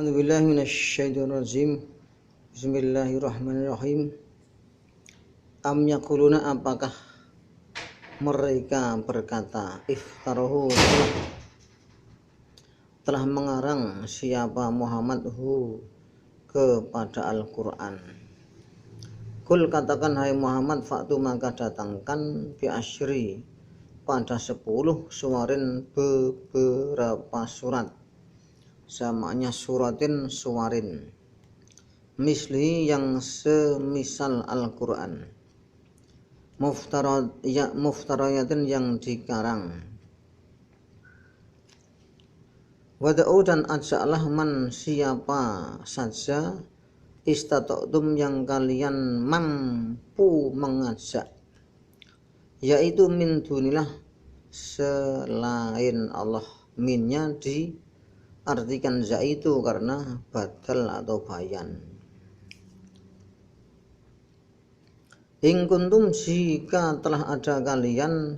A'udzubillahi minasyaitonirrajim. Bismillahirrahmanirrahim. Am yaquluna, apakah mereka berkata, iftarahu, telah mengarang siapa Muhammad kepada Al-Quran. Kul, katakan hai Muhammad, faktu maka datangkan bi asyri pada 10 suwarin beberapa surat, samanya suratin suwarin, misli yang semisal Al-Quran, muftarayatin yang dikarang. Wada'u, dan ajaklah man siapa saja istata'tum yang kalian mampu mengajak, yaitu min dunillah, selain Allah. Minnya diartikan zaitu karena badal atau bayan. In kuntum, jika telah ada kalian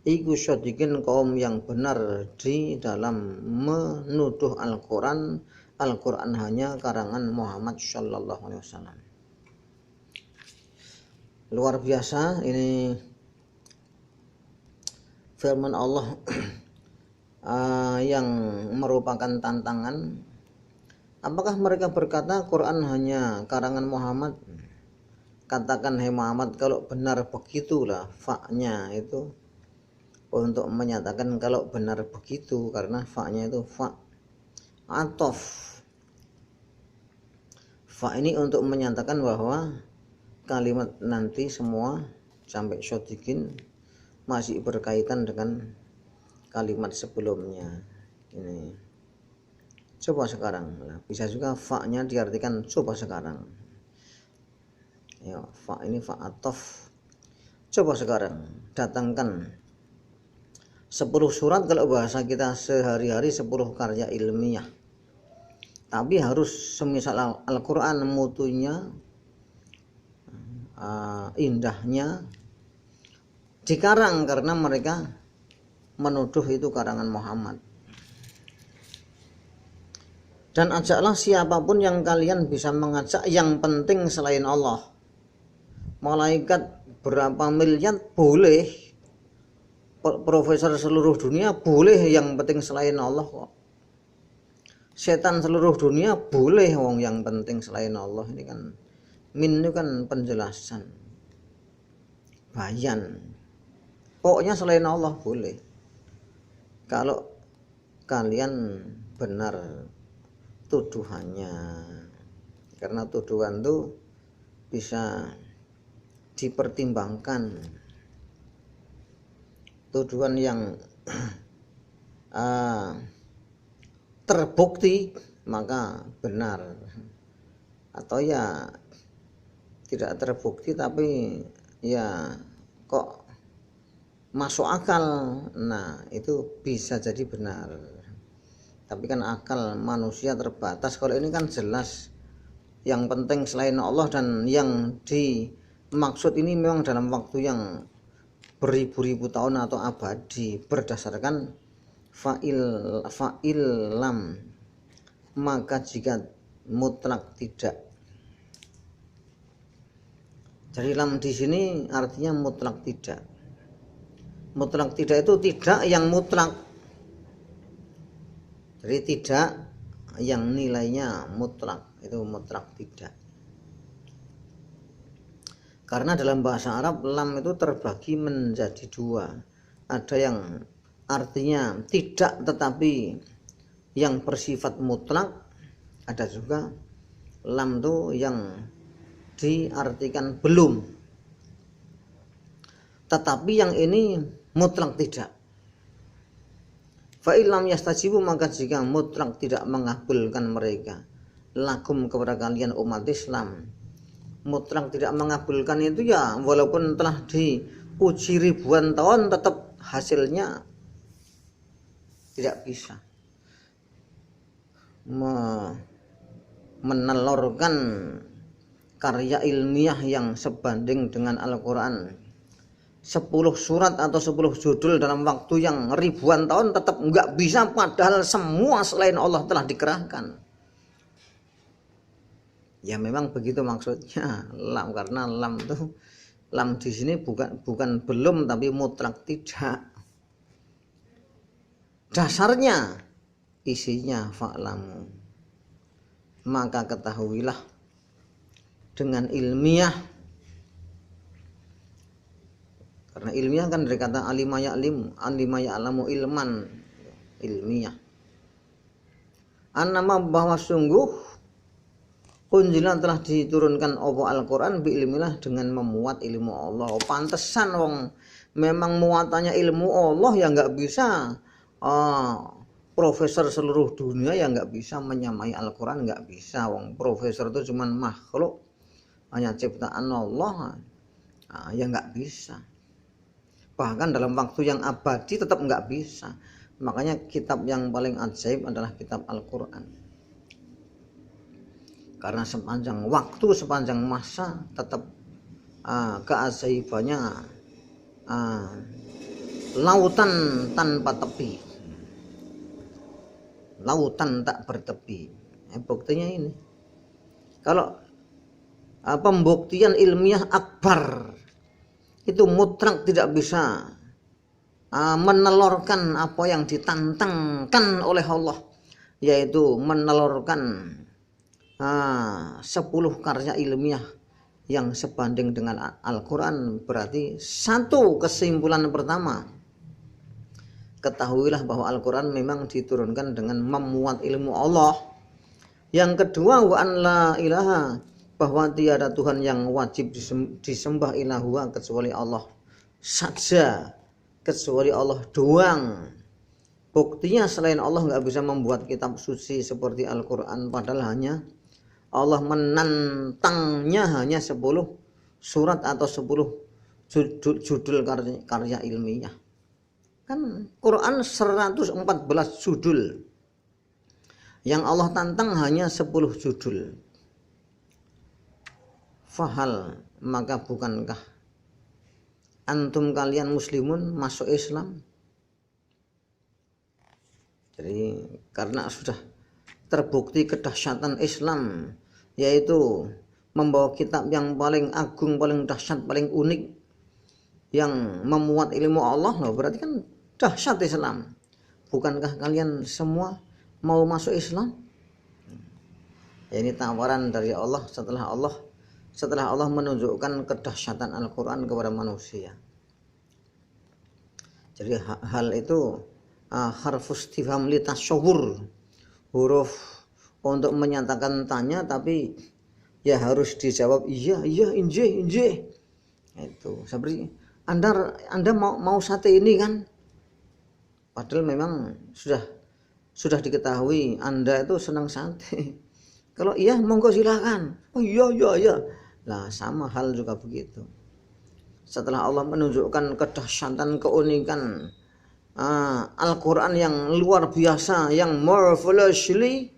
iku syadikin, kaum yang benar di dalam menuduh Al-Quran. Al-Quran hanya karangan Muhammad Sallallahu Alaihi Wasallam. Luar biasa ini firman Allah yang merupakan tantangan. Apakah mereka berkata Quran hanya karangan Muhammad? Katakan hai Muhammad, kalau benar begitulah, fa-nya itu untuk menyatakan kalau benar begitu, karena fa-nya itu fa atof. Fa ini untuk menyatakan bahwa kalimat nanti semua sampai syadikin masih berkaitan dengan kalimat sebelumnya. Ini coba sekarang, bisa juga fa-nya diartikan coba sekarang. Ya, fa ini fa atof. Coba sekarang datangkan 10 surat, kalau bahasa kita sehari-hari 10 karya ilmiah, tapi harus semisal Al-Quran, mutunya, indahnya, dikarang karena mereka menuduh itu karangan Muhammad. Dan ajaklah siapapun yang kalian bisa mengajak, yang penting selain Allah. Malaikat berapa miliar boleh, profesor seluruh dunia boleh, yang penting selain Allah kok. Setan seluruh dunia boleh, wong yang penting selain Allah. Ini kan min itu kan penjelasan, bayan. Pokoknya selain Allah boleh, kalau kalian benar tuduhannya. Karena tuduhan itu bisa dipertimbangkan. Tuduhan yang terbukti maka benar, atau ya tidak terbukti tapi ya kok masuk akal, nah itu bisa jadi benar. Tapi kan akal manusia terbatas. Kalau ini kan jelas yang penting selain Allah, dan yang dimaksud ini memang dalam waktu yang beribu-ribu tahun atau abadi, berdasarkan fa'il lam, maka jika mutlak tidak. Jadi lam di sini artinya mutlak tidak. Mutlak tidak itu tidak yang mutlak. Jadi tidak yang nilainya mutlak, itu mutlak tidak. Karena dalam bahasa Arab lam itu terbagi menjadi 2. Ada yang artinya tidak tetapi yang bersifat mutlak, ada juga lam itu yang diartikan belum, tetapi yang ini mutlak tidak. Fa illam yastajibu, maka jika mutlak tidak mengabulkan mereka, lakum kepada kalian umat Islam, mutlak tidak mengabulkan itu ya walaupun telah diuji ribuan tahun, tetap hasilnya tidak bisa menelurkan karya ilmiah yang sebanding dengan Al-Quran. 10 surat atau 10 judul dalam waktu yang ribuan tahun tetap nggak bisa, padahal semua selain Allah telah dikerahkan. Ya memang begitu maksudnya lam, karena lam itu lam di sini bukan belum tapi mutlak tidak. Dasarnya isinya fa'lamu, maka ketahuilah dengan ilmiah. Karena ilmiah kan dari kata alima ya'lim, alima ya'lamu ilman, ilmiah. Annama bahwa sungguh unjilan telah diturunkan apa Al-Quran bi ilmilah dengan memuat ilmu Allah. Pantesan wong memang muatannya ilmu Allah ya nggak bisa profesor seluruh dunia ya nggak bisa menyamai Al-Quran, nggak bisa. Wong profesor itu cuman makhluk, hanya ciptaan Allah, ya nggak bisa. Bahkan dalam waktu yang abadi tetap nggak bisa. Makanya kitab yang paling ajaib adalah kitab Al-Quran. Karena sepanjang waktu, sepanjang masa tetap keajaibannya lautan tanpa tepi, lautan tak bertepi. Buktinya ini. Kalau pembuktian ilmiah akbar itu mutlak tidak bisa menelurkan apa yang ditantangkan oleh Allah, yaitu menelurkan 10 karya ilmiah yang sebanding dengan Al-Quran. Berarti satu kesimpulan pertama, ketahuilah bahwa Al-Quran memang diturunkan dengan memuat ilmu Allah. Yang kedua, wa an la ilaha, bahwa tiada Tuhan yang wajib disembah ilahuwa kecuali Allah saja, kecuali Allah doang. Buktinya selain Allah nggak bisa membuat kitab suci seperti Al-Quran, padahal hanya Allah menantangnya hanya 10 surat atau 10 judul karya ilmiah. Kan Quran 114 judul, yang Allah tantang hanya 10 judul. Fahal, maka bukankah antum kalian muslimun masuk Islam? Jadi karena sudah terbukti kedahsyatan Islam, yaitu membawa kitab yang paling agung, paling dahsyat, paling unik, yang memuat ilmu Allah, loh, berarti kan dahsyat Islam. Bukankah kalian semua mau masuk Islam? Ya, ini tawaran dari Allah setelah Allah menunjukkan kedahsyatan Al-Quran kepada manusia. Jadi hal itu harfus istifham li tasyawur, huruf untuk menyatakan tanya, tapi ya harus dijawab iya injih. Itu seperti anda mau sate ini kan, padahal memang sudah diketahui Anda itu senang sate. Kalau iya monggo silakan. Oh iya. Lah sama hal juga begitu. Setelah Allah menunjukkan kedahsyatan, keunikan Al-Quran yang luar biasa, yang marvelously,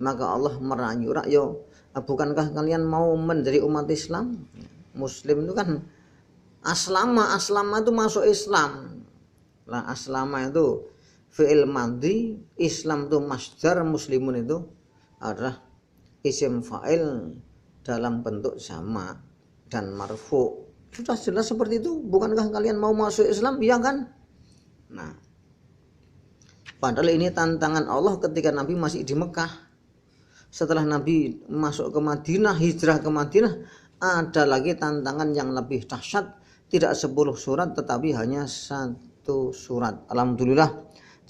maka Allah merayu, bukankah kalian mau menjadi umat Islam? Muslim itu kan aslama itu masuk Islam. Lah aslama itu fi'il madhi, Islam itu masdar, muslimun itu adalah isim fa'il dalam bentuk sama dan marfu. Sudah jelas seperti itu. Bukankah kalian mau masuk Islam? Iya kan? Nah, padahal ini tantangan Allah ketika Nabi masih di Mekah. Setelah Nabi masuk ke Madinah, hijrah ke Madinah, ada lagi tantangan yang lebih dahsyat. Tidak 10 surat tetapi hanya 1 surat. Alhamdulillah,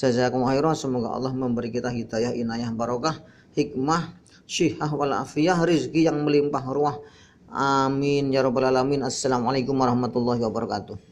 jazakumullah khairan. Semoga Allah memberi kita hidayah, inayah, barokah, hikmah, syihah wal afiyah, rizki yang melimpah ruah. Amin ya rabbal alamin. Assalamualaikum warahmatullahi wabarakatuh.